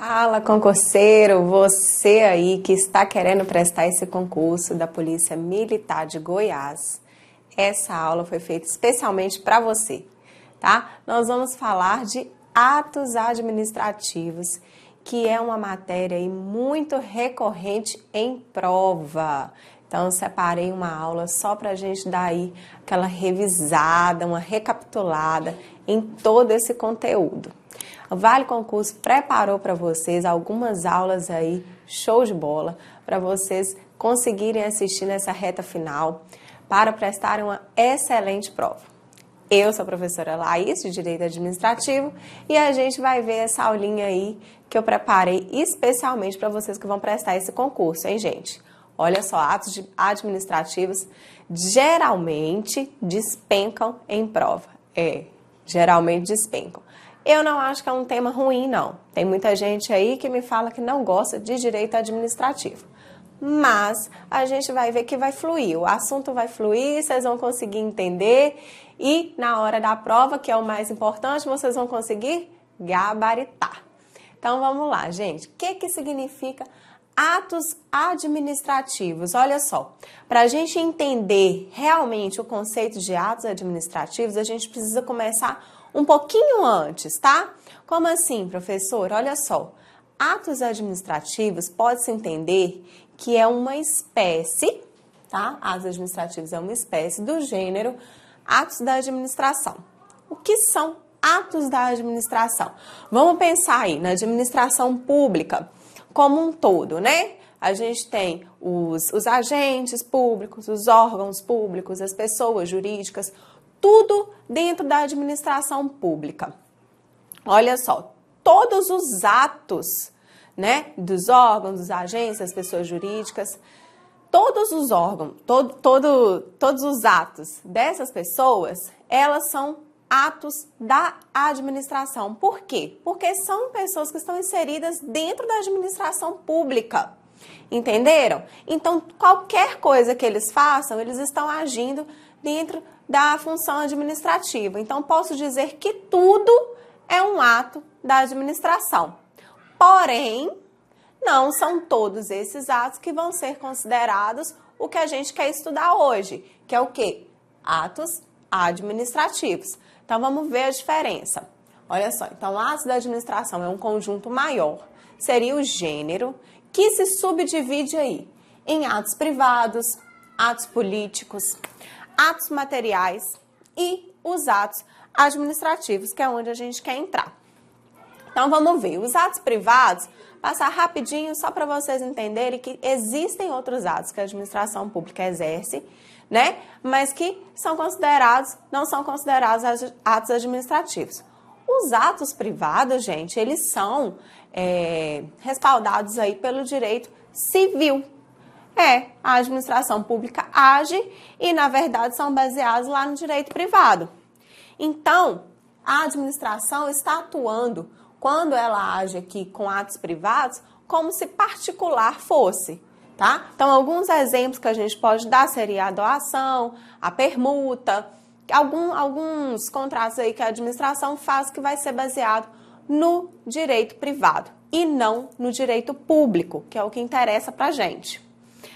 Fala, concurseiro, você aí que está querendo prestar esse concurso da Polícia Militar de Goiás. Essa aula foi feita especialmente para você, tá? Nós vamos falar de atos administrativos, que é uma matéria aí muito recorrente em prova. Então, eu separei uma aula só para a gente dar aí aquela revisada, uma recapitulada em todo esse conteúdo. O Vale Concurso preparou para vocês algumas aulas aí, show de bola, para vocês conseguirem assistir nessa reta final para prestarem uma excelente prova. Eu sou a professora Laís, de Direito Administrativo, e a gente vai ver essa aulinha aí que eu preparei especialmente para vocês que vão prestar esse concurso, hein, gente? Olha só, atos administrativos geralmente despencam em prova. Geralmente despencam. Eu não acho que é um tema ruim, não. Tem muita gente aí que me fala que não gosta de direito administrativo. Mas a gente vai ver que vai fluir, o assunto vai fluir, vocês vão conseguir entender e na hora da prova, que é o mais importante, vocês vão conseguir gabaritar. Então vamos lá, gente. O que significa atos administrativos? Olha só, para a gente entender realmente o conceito de atos administrativos, a gente precisa começar um pouquinho antes, tá? Como assim, professor? Olha só, atos administrativos pode-se entender que é uma espécie, tá? Atos administrativos é uma espécie do gênero atos da administração. O que são atos da administração? Vamos pensar aí na administração pública como um todo, né? A gente tem os agentes públicos, os órgãos públicos, as pessoas jurídicas, tudo dentro da administração pública. Olha só, todos os atos, né, dos órgãos, dos agentes, das pessoas jurídicas, todos os órgãos, todos os atos dessas pessoas, elas são atos da administração. Por quê? Porque são pessoas que estão inseridas dentro da administração pública. Entenderam? Então, qualquer coisa que eles façam, eles estão agindo dentro da função administrativa. Então, posso dizer que tudo é um ato da administração. Porém, não são todos esses atos que vão ser considerados o que a gente quer estudar hoje, que é o quê? Atos administrativos. Então, vamos ver a diferença. Olha só, então, atos da administração é um conjunto maior. Seria o gênero que se subdivide aí em atos privados, atos políticos, atos materiais e os atos administrativos, que é onde a gente quer entrar. Então, vamos ver. Os atos privados, passar rapidinho só para vocês entenderem que existem outros atos que a administração pública exerce, né? Mas que não são considerados atos administrativos. Os atos privados, gente, eles são respaldados aí pelo direito civil. A administração pública age e, na verdade, são baseados lá no direito privado. Então, a administração está atuando, quando ela age aqui com atos privados, como se particular fosse, tá? Então, alguns exemplos que a gente pode dar seria a doação, a permuta, alguns contratos aí que a administração faz que vai ser baseado no direito privado e não no direito público, que é o que interessa pra gente.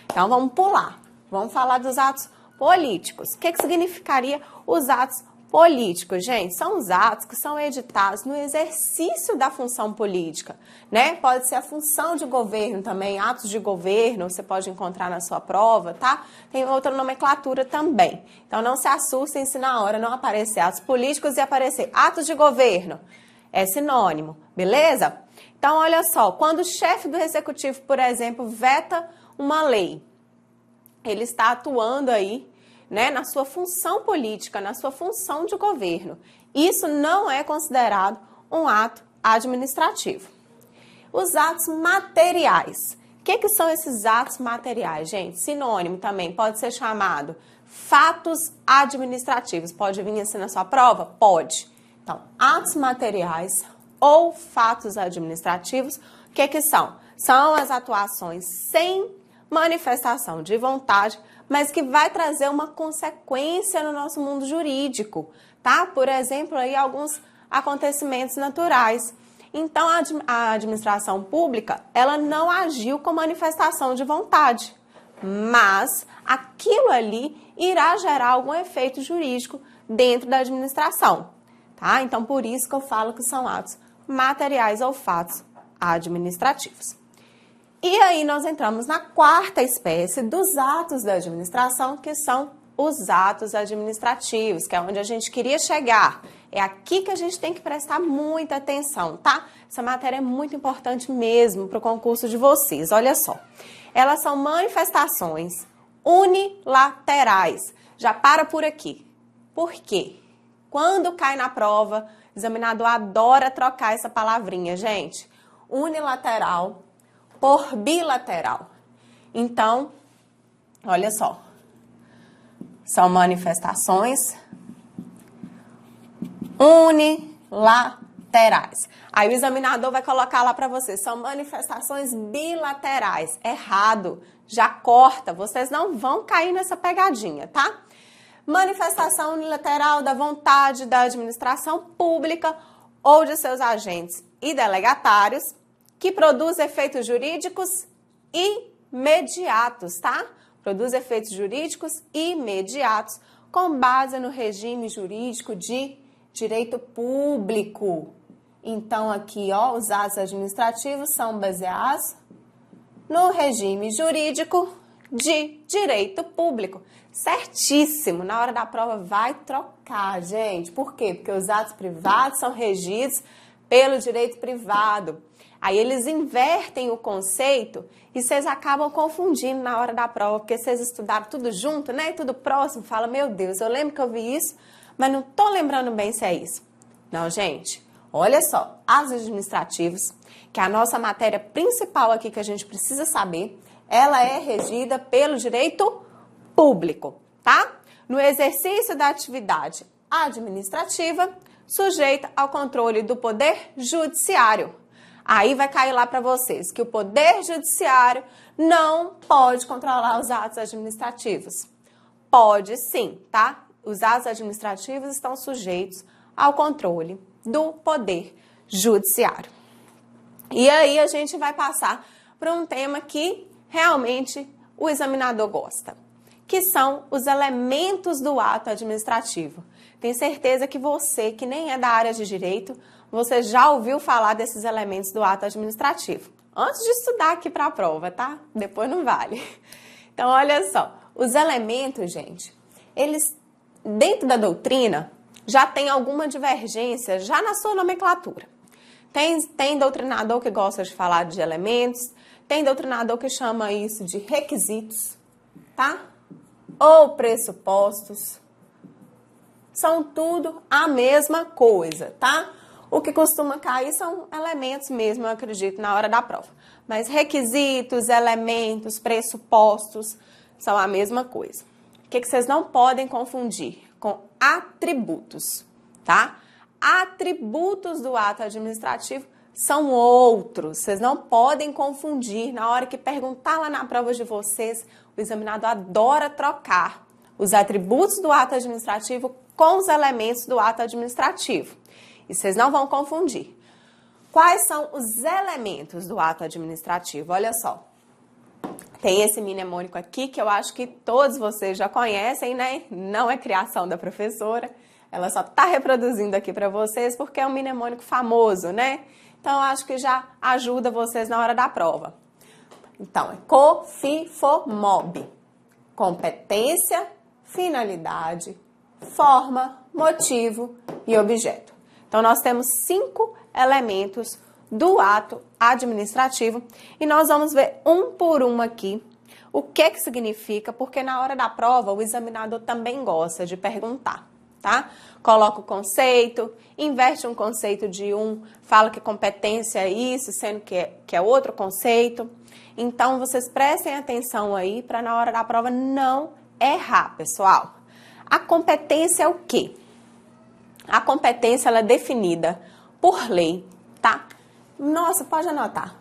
Então, vamos pular. Vamos falar dos atos políticos. O que significaria os atos políticos, gente? São os atos que são editados no exercício da função política, né? Pode ser a função de governo também, atos de governo, você pode encontrar na sua prova, tá? Tem outra nomenclatura também. Então, não se assustem se na hora não aparecer atos políticos e aparecer atos de governo. É sinônimo, beleza? Então, olha só, quando o chefe do executivo, por exemplo, veta uma lei, ele está atuando aí, né, na sua função política, na sua função de governo. Isso não é considerado um ato administrativo. Os atos materiais. O que são esses atos materiais, gente? Sinônimo também, pode ser chamado fatos administrativos. Pode vir assim na sua prova? Pode. Então, atos materiais ou fatos administrativos, o que são? São as atuações sem manifestação de vontade, mas que vai trazer uma consequência no nosso mundo jurídico, tá? Por exemplo, aí alguns acontecimentos naturais. Então, a administração pública, ela não agiu com manifestação de vontade, mas aquilo ali irá gerar algum efeito jurídico dentro da administração, tá? Então, por isso que eu falo que são atos materiais ou fatos administrativos. E aí nós entramos na quarta espécie dos atos da administração, que são os atos administrativos, que é onde a gente queria chegar. É aqui que a gente tem que prestar muita atenção, tá? Essa matéria é muito importante mesmo para o concurso de vocês. Olha só, elas são manifestações unilaterais. Já para por aqui. Por quê? Quando cai na prova, o examinador adora trocar essa palavrinha, gente. Unilateral por bilateral. Então, olha só. São manifestações unilaterais. Aí o examinador vai colocar lá para vocês, são manifestações bilaterais. Errado, já corta, vocês não vão cair nessa pegadinha, tá? Manifestação unilateral da vontade da administração pública ou de seus agentes e delegatários que produz efeitos jurídicos imediatos, tá? Produz efeitos jurídicos imediatos com base no regime jurídico de direito público. Então, aqui, ó, os atos administrativos são baseados no regime jurídico de direito público. Certíssimo! Na hora da prova vai trocar, gente. Por quê? Porque os atos privados são regidos pelo direito privado. Aí eles invertem o conceito e vocês acabam confundindo na hora da prova, porque vocês estudaram tudo junto, né? Tudo próximo. Fala, meu Deus, eu lembro que eu vi isso, mas não tô lembrando bem se é isso. Não, gente, olha só, atos administrativos, que é a nossa matéria principal aqui que a gente precisa saber, ela é regida pelo direito público, tá? No exercício da atividade administrativa, sujeita ao controle do Poder Judiciário. Aí vai cair lá para vocês que o Poder Judiciário não pode controlar os atos administrativos. Pode sim, tá? Os atos administrativos estão sujeitos ao controle do Poder Judiciário. E aí a gente vai passar para um tema que realmente o examinador gosta, que são os elementos do ato administrativo. Tenho certeza que você, que nem é da área de direito, você já ouviu falar desses elementos do ato administrativo. Antes de estudar aqui para a prova, tá? Depois não vale. Então, olha só. Os elementos, gente, eles, dentro da doutrina, já tem alguma divergência, já na sua nomenclatura. Tem doutrinador que gosta de falar de elementos, tem doutrinador que chama isso de requisitos, tá? Ou pressupostos. São tudo a mesma coisa, tá? O que costuma cair são elementos mesmo, eu acredito, na hora da prova. Mas requisitos, elementos, pressupostos são a mesma coisa. O que vocês não podem confundir com atributos, tá? Atributos do ato administrativo são outros. Vocês não podem confundir. Na hora que perguntar lá na prova de vocês, o examinador adora trocar os atributos do ato administrativo com os elementos do ato administrativo. E vocês não vão confundir. Quais são os elementos do ato administrativo? Olha só. Tem esse mnemônico aqui que eu acho que todos vocês já conhecem, né? Não é criação da professora. Ela só está reproduzindo aqui para vocês porque é um mnemônico famoso, né? Então, eu acho que já ajuda vocês na hora da prova. Então, é COFIFOMOB. Competência, finalidade, forma, motivo e objeto. Então, nós temos 5 elementos do ato administrativo e nós vamos ver um por um aqui o que significa, porque na hora da prova o examinador também gosta de perguntar, tá? Coloca o conceito, inverte um conceito de um, fala que competência é isso, sendo que é outro conceito. Então, vocês prestem atenção aí para na hora da prova não errar, pessoal. A competência é o quê? A competência ela é definida por lei, tá? Nossa, pode anotar.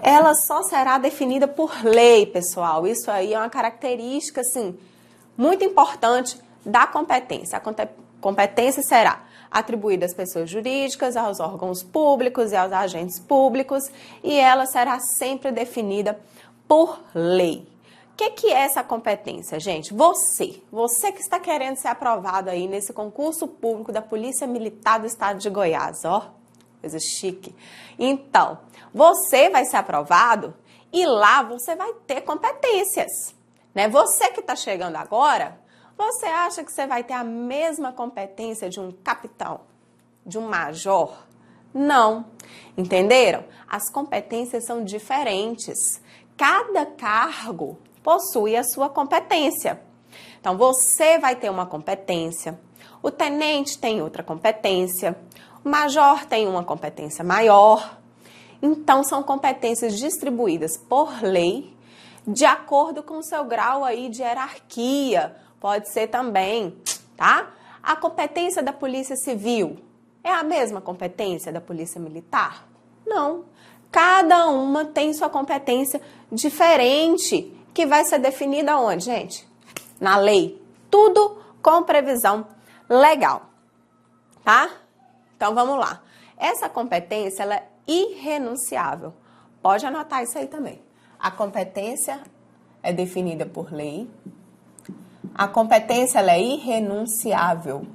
Ela só será definida por lei, pessoal. Isso aí é uma característica, assim, muito importante da competência. A competência será atribuída às pessoas jurídicas, aos órgãos públicos e aos agentes públicos, e ela será sempre definida por lei. O que é essa competência, gente? Você que está querendo ser aprovado aí nesse concurso público da Polícia Militar do Estado de Goiás, ó, coisa chique. Então, você vai ser aprovado e lá você vai ter competências, né? Você que está chegando agora, você acha que você vai ter a mesma competência de um capitão, de um major? Não, entenderam? As competências são diferentes. Cada cargo possui a sua competência. Então, você vai ter uma competência, o tenente tem outra competência, o major tem uma competência maior. Então, são competências distribuídas por lei, de acordo com o seu grau aí de hierarquia. Pode ser também, tá? A competência da Polícia Civil é a mesma competência da Polícia Militar? Não. Cada uma tem sua competência diferente, que vai ser definida onde, gente? Na lei. Tudo com previsão legal, tá? Então, vamos lá. Essa competência, ela é irrenunciável. Pode anotar isso aí também. A competência é definida por lei. A competência, ela é irrenunciável.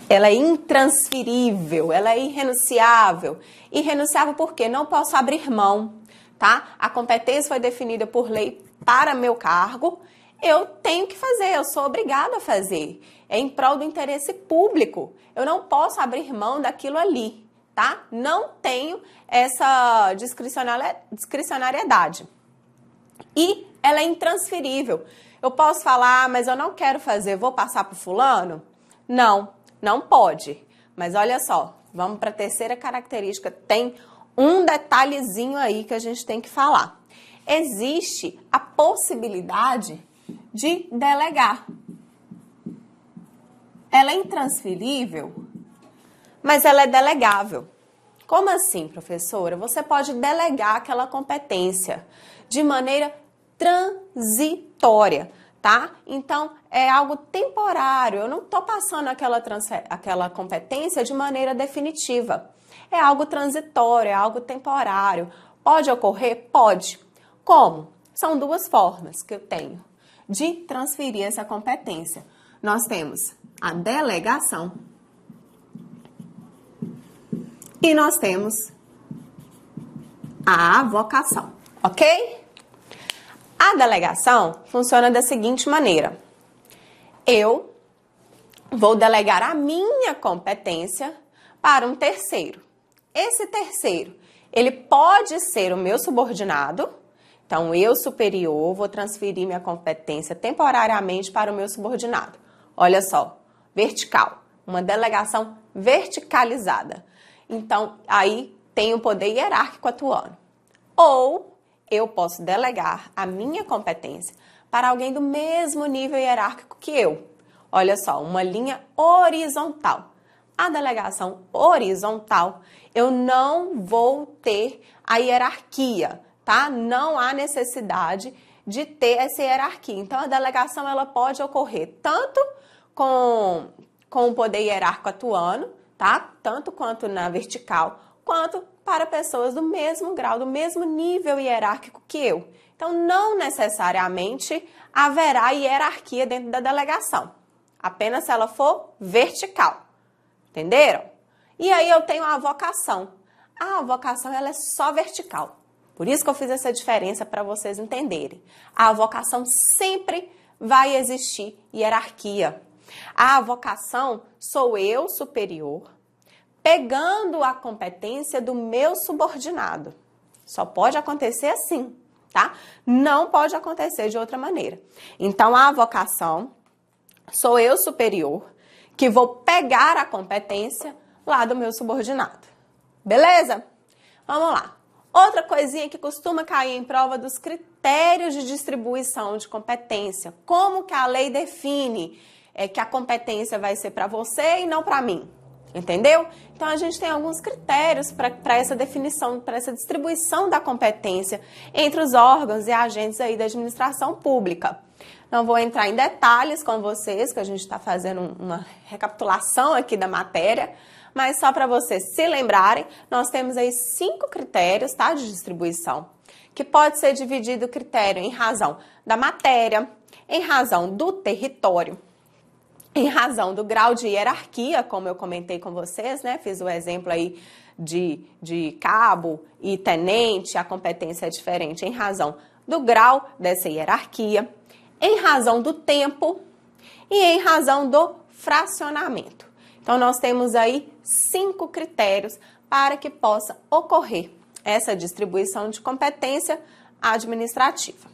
Ela é intransferível, ela é irrenunciável. Irrenunciável porque não posso abrir mão, tá? A competência foi definida por lei para meu cargo, eu tenho que fazer, eu sou obrigada a fazer. É em prol do interesse público. Eu não posso abrir mão daquilo ali, tá? Não tenho essa discricionariedade. E ela é intransferível. Eu posso falar, mas eu não quero fazer, vou passar para fulano? Não. Não pode, mas olha só, vamos para a terceira característica, tem um detalhezinho aí que a gente tem que falar. Existe a possibilidade de delegar. Ela é intransferível, mas ela é delegável. Como assim, professora? Você pode delegar aquela competência de maneira transitória, tá? Então, é algo temporário, eu não estou passando aquela competência de maneira definitiva. É algo transitório, é algo temporário. Pode ocorrer? Pode. Como? São duas formas que eu tenho de transferir essa competência. Nós temos a delegação e nós temos a avocação, ok? A delegação funciona da seguinte maneira. Eu vou delegar a minha competência para um terceiro. Esse terceiro, ele pode ser o meu subordinado. Então, eu superior vou transferir minha competência temporariamente para o meu subordinado. Olha só, vertical, uma delegação verticalizada. Então, aí tem o poder hierárquico atuando. Ou eu posso delegar a minha competência para alguém do mesmo nível hierárquico que eu. Olha só, uma linha horizontal. A delegação horizontal, eu não vou ter a hierarquia, tá? Não há necessidade de ter essa hierarquia. Então, a delegação ela pode ocorrer tanto com o poder hierárquico atuando, tá? Tanto quanto na vertical, quanto para pessoas do mesmo grau, do mesmo nível hierárquico que eu. Então, não necessariamente haverá hierarquia dentro da delegação, apenas se ela for vertical. Entenderam? E aí eu tenho a avocação. A avocação ela é só vertical. Por isso que eu fiz essa diferença para vocês entenderem. A avocação sempre vai existir hierarquia. A avocação sou eu superior, pegando a competência do meu subordinado. Só pode acontecer assim, tá? Não pode acontecer de outra maneira. Então, a avocação sou eu superior, que vou pegar a competência lá do meu subordinado. Beleza? Vamos lá. Outra coisinha que costuma cair em prova dos critérios de distribuição de competência. Como que a lei define que a competência vai ser para você e não para mim? Entendeu? Então, a gente tem alguns critérios para essa definição, para essa distribuição da competência entre os órgãos e agentes aí da administração pública. Não vou entrar em detalhes com vocês, que a gente está fazendo uma recapitulação aqui da matéria, mas só para vocês se lembrarem, nós temos aí 5 critérios, tá, de distribuição, que pode ser dividido o critério em razão da matéria, em razão do território, em razão do grau de hierarquia, como eu comentei com vocês, né? Fiz o exemplo aí de cabo e tenente, a competência é diferente em razão do grau dessa hierarquia, em razão do tempo e em razão do fracionamento. Então, nós temos aí 5 critérios para que possa ocorrer essa distribuição de competência administrativa.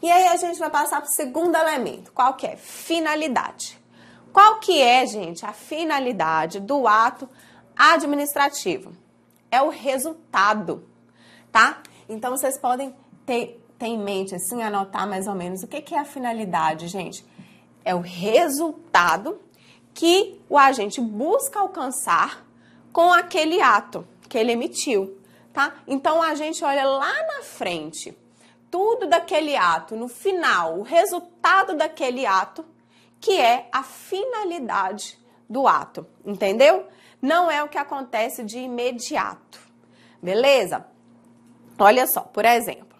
E aí, a gente vai passar para o segundo elemento, qual que é? Finalidade. Qual que é, gente, a finalidade do ato administrativo? É o resultado, tá? Então, vocês podem ter em mente, assim, anotar mais ou menos o que é a finalidade, gente. É o resultado que o agente busca alcançar com aquele ato que ele emitiu, tá? Então, a gente olha lá na frente, tudo daquele ato, no final, o resultado daquele ato, que é a finalidade do ato, entendeu? Não é o que acontece de imediato, beleza? Olha só, por exemplo,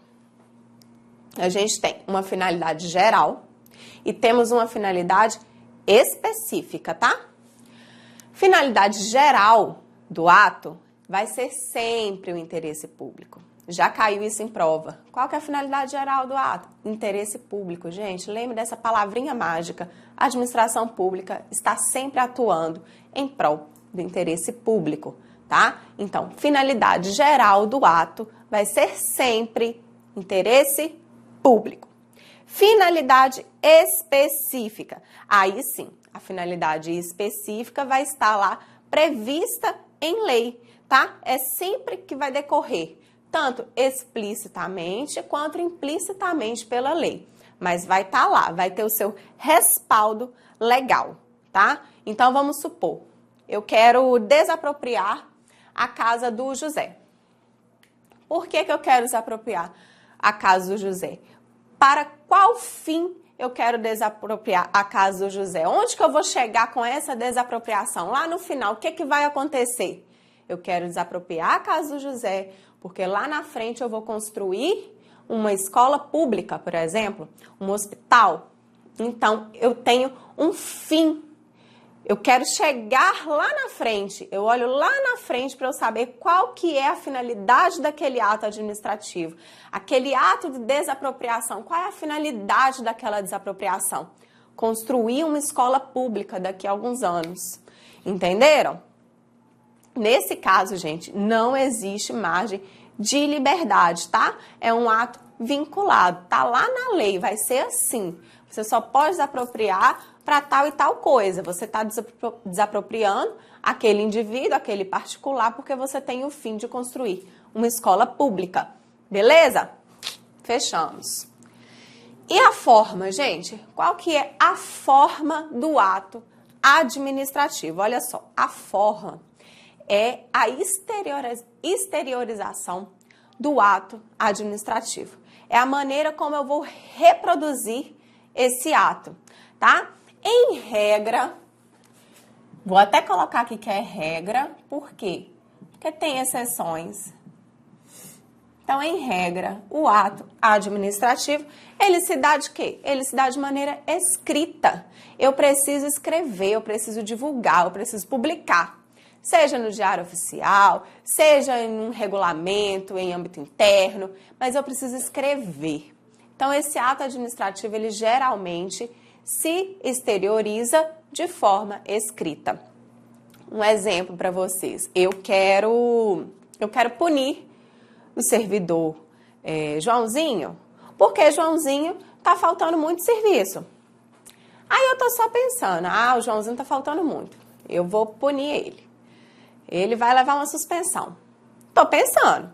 a gente tem uma finalidade geral e temos uma finalidade específica, tá? Finalidade geral do ato vai ser sempre o interesse público. Já caiu isso em prova. Qual que é a finalidade geral do ato? Interesse público, gente. Lembre dessa palavrinha mágica. A administração pública está sempre atuando em prol do interesse público, tá? Então, finalidade geral do ato vai ser sempre interesse público. Finalidade específica. Aí sim, a finalidade específica vai estar lá prevista em lei, tá? É sempre que vai decorrer tanto explicitamente quanto implicitamente pela lei. Mas vai estar lá, vai ter o seu respaldo legal, tá? Então, vamos supor, eu quero desapropriar a casa do José. Por que eu quero desapropriar a casa do José? Para qual fim eu quero desapropriar a casa do José? Onde que eu vou chegar com essa desapropriação? Lá no final, o que vai acontecer? Eu quero desapropriar a casa do José, porque lá na frente eu vou construir uma escola pública, por exemplo, um hospital. Então, eu tenho um fim. Eu quero chegar lá na frente. Eu olho lá na frente para eu saber qual que é a finalidade daquele ato administrativo. Aquele ato de desapropriação, qual é a finalidade daquela desapropriação? Construir uma escola pública daqui a alguns anos. Entenderam? Nesse caso, gente, não existe margem de liberdade, tá? É um ato vinculado, tá lá na lei, vai ser assim. Você só pode desapropriar para tal e tal coisa. Você está desapropriando aquele indivíduo, aquele particular, porque você tem o fim de construir uma escola pública. Beleza? Fechamos. E a forma, gente? Qual que é a forma do ato administrativo? Olha só, a forma é a exteriorização do ato administrativo. É a maneira como eu vou reproduzir esse ato, tá? Em regra, vou até colocar aqui que é regra, por quê? Porque tem exceções. Então, em regra, o ato administrativo, ele se dá de quê? Ele se dá de maneira escrita. Eu preciso escrever, eu preciso divulgar, eu preciso publicar. Seja no diário oficial, seja em um regulamento, em âmbito interno, mas eu preciso escrever. Então, esse ato administrativo, ele geralmente se exterioriza de forma escrita. Um exemplo para vocês. Eu quero punir o servidor Joãozinho, porque Joãozinho tá faltando muito serviço. Aí eu tô só pensando, o Joãozinho tá faltando muito, eu vou punir ele. Ele vai levar uma suspensão. Tô pensando.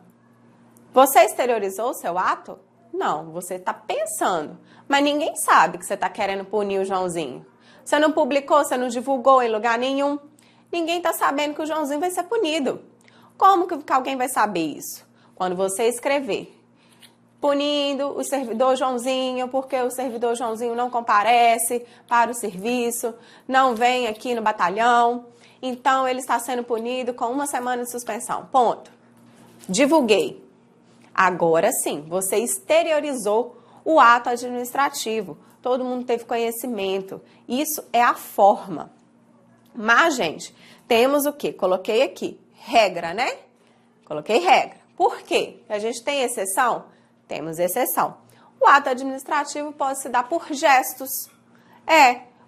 Você exteriorizou o seu ato? Não, você está pensando. Mas ninguém sabe que você está querendo punir o Joãozinho. Você não publicou, você não divulgou em lugar nenhum. Ninguém está sabendo que o Joãozinho vai ser punido. Como que alguém vai saber isso? Quando você escrever. punindo o servidor Joãozinho, porque o servidor Joãozinho não comparece para o serviço, não vem aqui no batalhão, então ele está sendo punido com 1 semana de suspensão. Ponto. Divulguei. Agora sim, você exteriorizou o ato administrativo. Todo mundo teve conhecimento. Isso é a forma. Mas, gente, temos o quê? Coloquei aqui. Regra, né? Coloquei regra. Por quê? A gente tem exceção? Temos exceção. O ato administrativo pode se dar por gestos.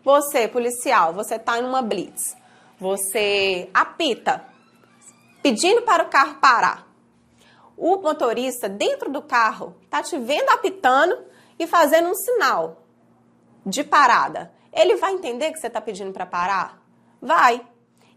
Você, policial, você está em uma blitz. Você apita, pedindo para o carro parar. O motorista dentro do carro está te vendo apitando e fazendo um sinal de parada. Ele vai entender que você está pedindo para parar? Vai.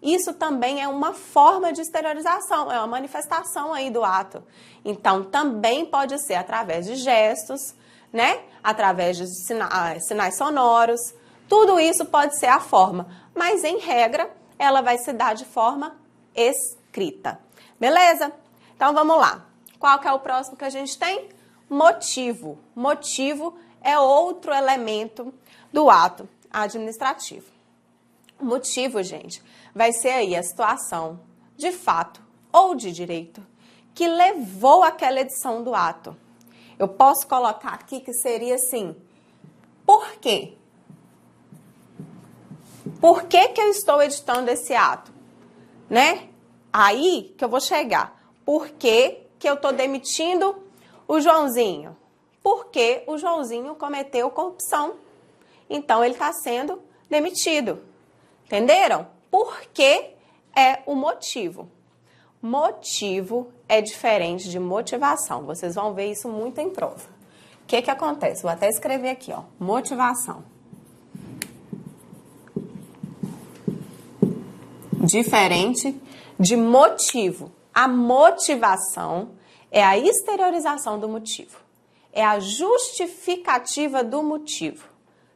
Isso também é uma forma de exteriorização, é uma manifestação aí do ato. Então, também pode ser através de gestos, né? Através de sinais sonoros. Tudo isso pode ser a forma, mas em regra, ela vai se dar de forma escrita. Beleza? Então, vamos lá. Qual que é o próximo que a gente tem? Motivo. Motivo é outro elemento do ato administrativo. O motivo, gente, vai ser aí a situação de fato ou de direito que levou àquela edição do ato. Eu posso colocar aqui que seria assim, por quê? Por que que eu estou editando esse ato? Né? Aí que eu vou chegar. Por que que eu estou demitindo o Joãozinho? Porque o Joãozinho cometeu corrupção. Então, ele está sendo demitido. Entenderam? Por que é o motivo? Motivo é diferente de motivação. Vocês vão ver isso muito em prova. O que que acontece? Vou até escrever aqui, ó. Motivação. Diferente de motivo. A motivação é a exteriorização do motivo. É a justificativa do motivo,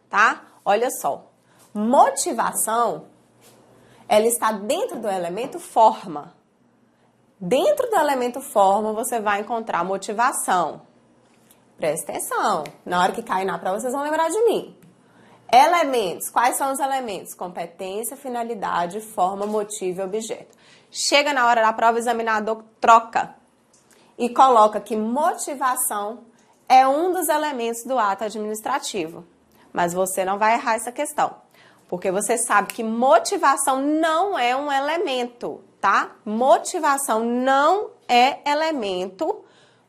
tá? Olha só. Motivação, ela está dentro do elemento forma. Dentro do elemento forma, você vai encontrar motivação. Presta atenção. Na hora que cair na prova, vocês vão lembrar de mim. Elementos. Quais são os elementos? Competência, finalidade, forma, motivo e objeto. Chega na hora da prova, o examinador troca e coloca que motivação é um dos elementos do ato administrativo. Mas você não vai errar essa questão. Porque você sabe que motivação não é um elemento, tá? Motivação não é elemento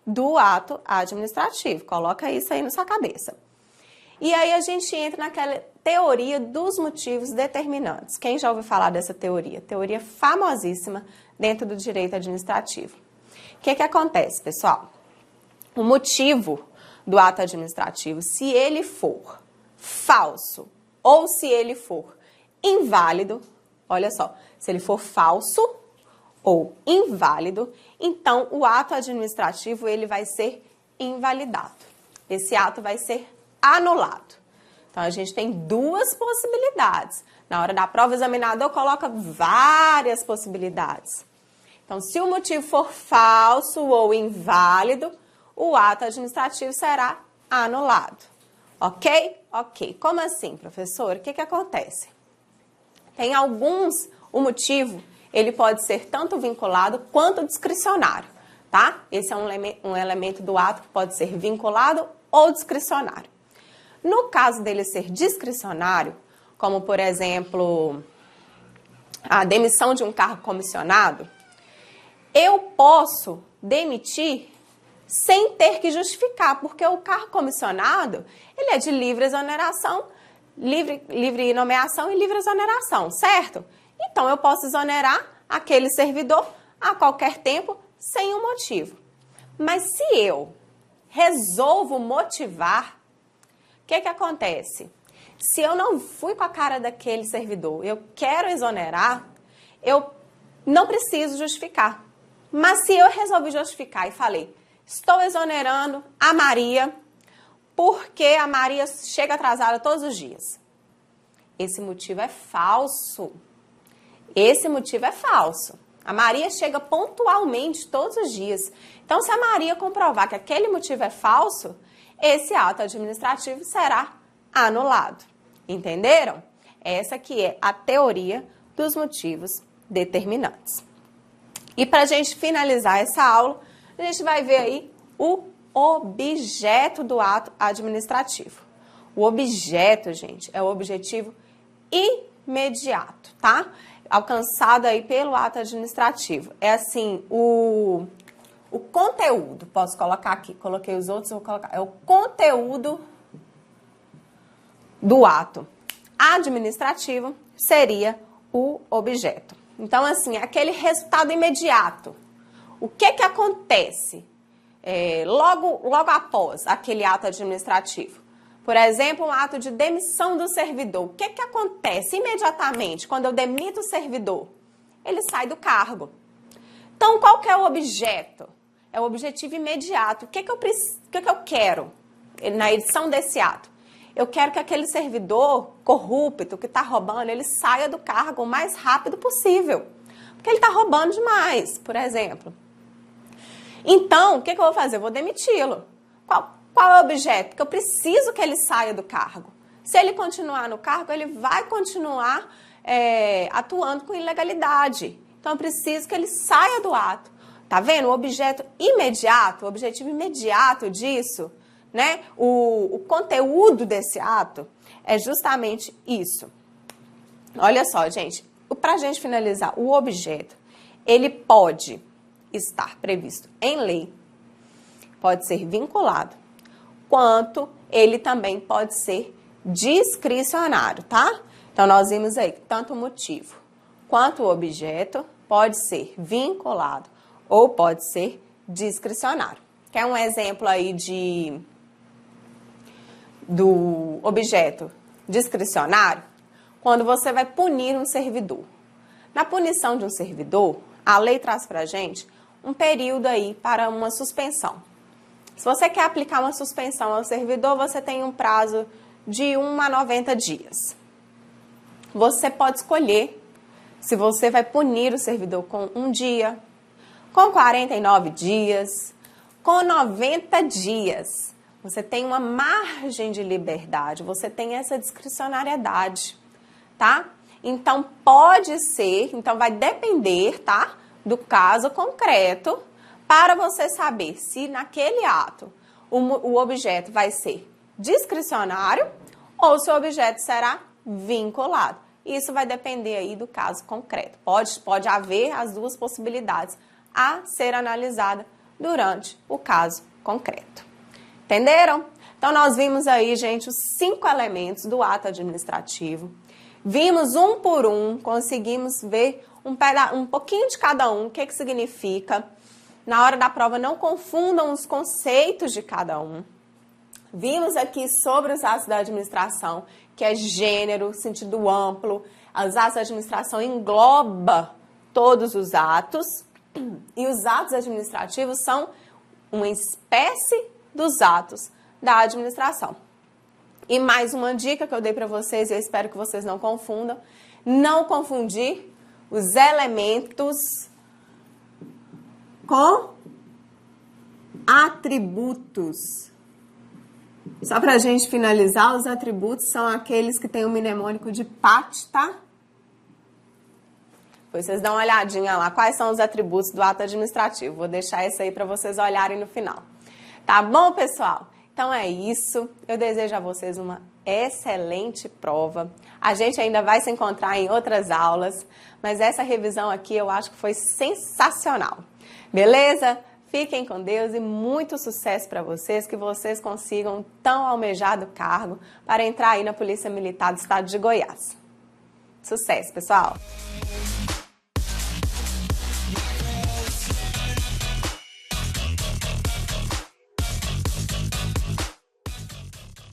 do ato administrativo. Coloca isso aí na sua cabeça. E aí a gente entra naquela teoria dos motivos determinantes. Quem já ouviu falar dessa teoria? Teoria famosíssima dentro do direito administrativo. O que que acontece, pessoal? O motivo do ato administrativo, se ele for falso ou se ele for inválido, olha só, se ele for falso ou inválido, então o ato administrativo ele vai ser invalidado. Esse ato vai ser anulado. Então a gente tem duas possibilidades. Na hora da prova, o examinador coloca várias possibilidades. Então, se o motivo for falso ou inválido, o ato administrativo será anulado. Ok? Ok. Como assim, professor? O que que acontece? Tem alguns, o motivo, ele pode ser tanto vinculado quanto discricionário, tá? Esse é um elemento do ato que pode ser vinculado ou discricionário. No caso dele ser discricionário, como por exemplo, a demissão de um cargo comissionado, eu posso demitir sem ter que justificar, porque o cargo comissionado, ele é de livre exoneração, livre nomeação e livre exoneração, certo? Então, eu posso exonerar aquele servidor a qualquer tempo sem um motivo. Mas se eu resolvo motivar, o que que acontece? Se eu não fui com a cara daquele servidor, eu quero exonerar, eu não preciso justificar. Mas se eu resolvi justificar e falei, estou exonerando a Maria porque a Maria chega atrasada todos os dias. Esse motivo é falso. Esse motivo é falso. A Maria chega pontualmente todos os dias. Então, se a Maria comprovar que aquele motivo é falso, esse ato administrativo será anulado. Entenderam? Essa aqui é a teoria dos motivos determinantes. E para a gente finalizar essa aula, a gente vai ver aí o objeto do ato administrativo. O objeto, gente, é o objetivo imediato, tá? Alcançado aí pelo ato administrativo. É assim, o conteúdo, posso colocar aqui, coloquei os outros, vou colocar, é o conteúdo do ato administrativo seria o objeto. Então, assim, aquele resultado imediato. O que acontece logo após aquele ato administrativo? Por exemplo, um ato de demissão do servidor. O que acontece imediatamente quando eu demito o servidor? Ele sai do cargo. Então, qual que é o objeto? É o objetivo imediato. O que eu quero na edição desse ato? Eu quero que aquele servidor corrupto que está roubando, ele saia do cargo o mais rápido possível. Porque ele está roubando demais, por exemplo. Então, o que eu vou fazer? Eu vou demiti-lo. Qual é o objeto? Porque eu preciso que ele saia do cargo. Se ele continuar no cargo, ele vai continuar atuando com ilegalidade. Então, eu preciso que ele saia do ato. Tá vendo? O objeto imediato, o objetivo imediato disso, né? O conteúdo desse ato é justamente isso. Olha só, gente, para a gente finalizar, o objeto, ele pode estar previsto em lei, pode ser vinculado, quanto ele também pode ser discricionário, tá? Então, nós vimos aí que tanto o motivo quanto o objeto pode ser vinculado ou pode ser discricionário. Quer um exemplo aí do objeto discricionário? Quando você vai punir um servidor. Na punição de um servidor, a lei traz pra gente um período aí para uma suspensão. Se você quer aplicar uma suspensão ao servidor, você tem um prazo de 1 a 90 dias. Você pode escolher se você vai punir o servidor com 1 dia, com 49 dias, com 90 dias. Você tem uma margem de liberdade, você tem essa discricionariedade, tá? Então, pode ser, então vai depender, tá, do caso concreto, para você saber se naquele ato o objeto vai ser discricionário ou se o objeto será vinculado. Isso vai depender aí do caso concreto. Pode haver as duas possibilidades a ser analisada durante o caso concreto. Entenderam? Então, nós vimos aí, gente, os 5 elementos do ato administrativo. Vimos um por um, conseguimos ver um pouquinho de cada um, o que significa. Na hora da prova, não confundam os conceitos de cada um. Vimos aqui sobre os atos da administração, que é gênero, sentido amplo. Os atos da administração engloba todos os atos. E os atos administrativos são uma espécie dos atos da administração. E mais uma dica que eu dei para vocês, eu espero que vocês não confundam, não confundir os elementos com atributos. Só para a gente finalizar, os atributos são aqueles que têm o mnemônico de PAT, tá? Depois vocês dão uma olhadinha lá, quais são os atributos do ato administrativo. Vou deixar isso aí para vocês olharem no final. Tá bom, pessoal? Então é isso. Eu desejo a vocês uma excelente prova. A gente ainda vai se encontrar em outras aulas, mas essa revisão aqui eu acho que foi sensacional. Beleza? Fiquem com Deus e muito sucesso para vocês, que vocês consigam um tão almejado cargo para entrar aí na Polícia Militar do Estado de Goiás. Sucesso, pessoal!